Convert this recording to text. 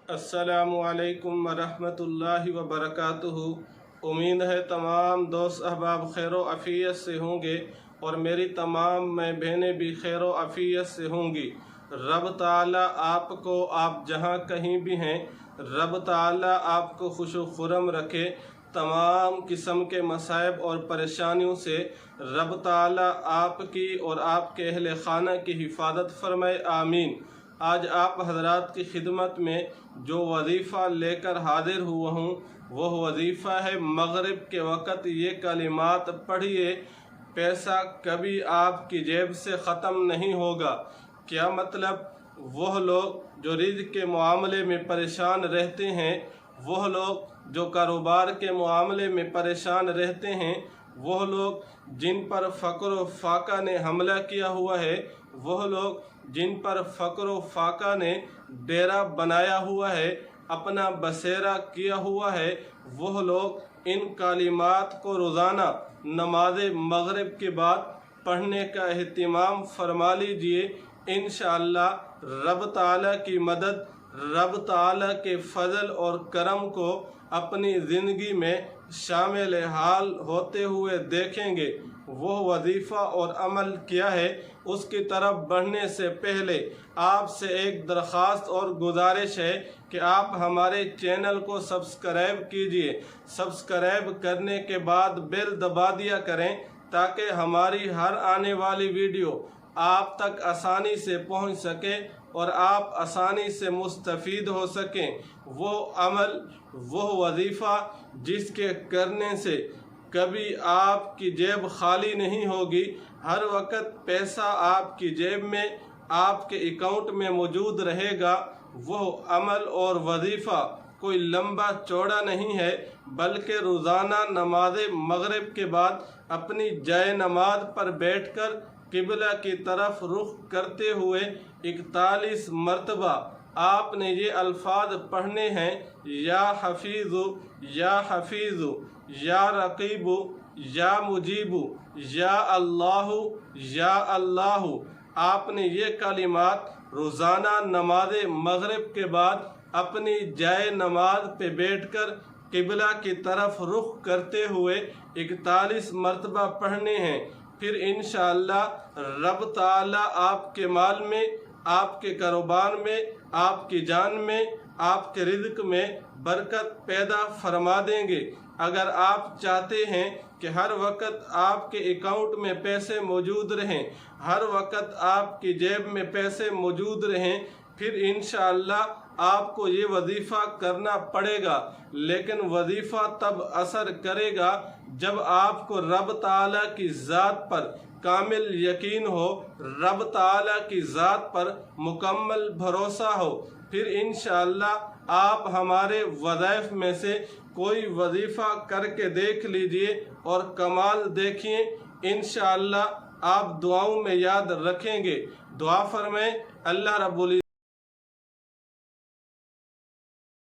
अस्सलामुअलैकुम वरहमतुल्लाहि वबरकातुहू। उम्मीद है तमाम दोस्त अहबाब खैर व आफियत से होंगे और मेरी तमाम मैं बहनें भी खैर व आफियत से होंगी। रब ताला आपको, आप जहाँ कहीं भी हैं, रब ताला आपको खुश व खुरम रखे। तमाम किस्म के मसाइब और परेशानियों से रब ताला आपकी और आपके अहले खाना की हिफाजत फरमाए, आमीन। आज आप हजरात की खिदमत में जो वजीफ़ा लेकर हाजिर हुआ हूँ वह वजीफ़ा है मगरिब के वक़्त ये कलिमात पढ़िए, पैसा कभी आपकी जेब से ख़त्म नहीं होगा। क्या मतलब? वह लोग जो रिज़्क़ के मामले में परेशान रहते हैं, वह लोग जो कारोबार के मामले में परेशान रहते हैं, वह लोग जिन पर फ़क्र व फाका ने हमला किया हुआ है, वह लोग जिन पर फ़क्र व फाका ने डेरा बनाया हुआ है, अपना बसेरा किया हुआ है, वह लोग इन कालिमात को रोज़ाना नमाज मगरिब के बाद पढ़ने का एहतिमाम फरमा लीजिए। इंशाअल्लाह रब ताला की मदद, रब ताला के फ़ज़ल और करम को अपनी ज़िंदगी में शामिल हाल होते हुए देखेंगे। वो वजीफ़ा और अमल क्या है, उसकी तरफ बढ़ने से पहले आपसे एक दरख्वास्त और गुजारिश है कि आप हमारे चैनल को सब्सक्राइब कीजिए। सब्सक्राइब करने के बाद बेल दबा दिया करें ताकि हमारी हर आने वाली वीडियो आप तक आसानी से पहुंच सके और आप आसानी से मुस्तफ़ीद हो सकें। वो अमल, वो वजीफ़ा जिसके करने से कभी आपकी जेब खाली नहीं होगी, हर वक्त पैसा आपकी जेब में, आपके अकाउंट में मौजूद रहेगा। वो अमल और वजीफ़ा कोई लंबा चौड़ा नहीं है, बल्कि रोज़ाना नमाज मगरिब के बाद अपनी जाए नमाज पर बैठकर किबला की तरफ रुख करते हुए 41 मरतबा आपने ये अल्फाज पढ़ने हैं, या हफीज़ु, या हफीज़ु, या रकीबु, या मुजीबु, या अल्लाहु, या अल्लाहु। आपने ये कलिमात रोज़ाना नमाज मगरिब के बाद अपनी जाए नमाज पे बैठकर किबला की तरफ रुख करते हुए 41 मरतबा पढ़ने हैं। फिर इंशाअल्लाह रब ताला आपके माल में, आपके कारोबार में, आपकी जान में, आपके रिज़्क़ में बरकत पैदा फरमा देंगे। अगर आप चाहते हैं कि हर वक्त आपके अकाउंट में पैसे मौजूद रहें, हर वक्त आपकी जेब में पैसे मौजूद रहें, फिर इंशाअल्लाह आपको ये वजीफ़ा करना पड़ेगा। लेकिन वजीफ़ा तब असर करेगा जब आपको रब ताला की ज़ात पर कामिल यकीन हो, रब ताला की ज़ात पर मुकम्मल भरोसा हो। फिर इंशाअल्लाह आप हमारे वज़ाइफ में से कोई वजीफ़ा करके देख लीजिए और कमाल देखिए। इंशाअल्लाह आप दुआओं में याद रखेंगे। दुआ फरमाएं, अल्लाह रब्बुल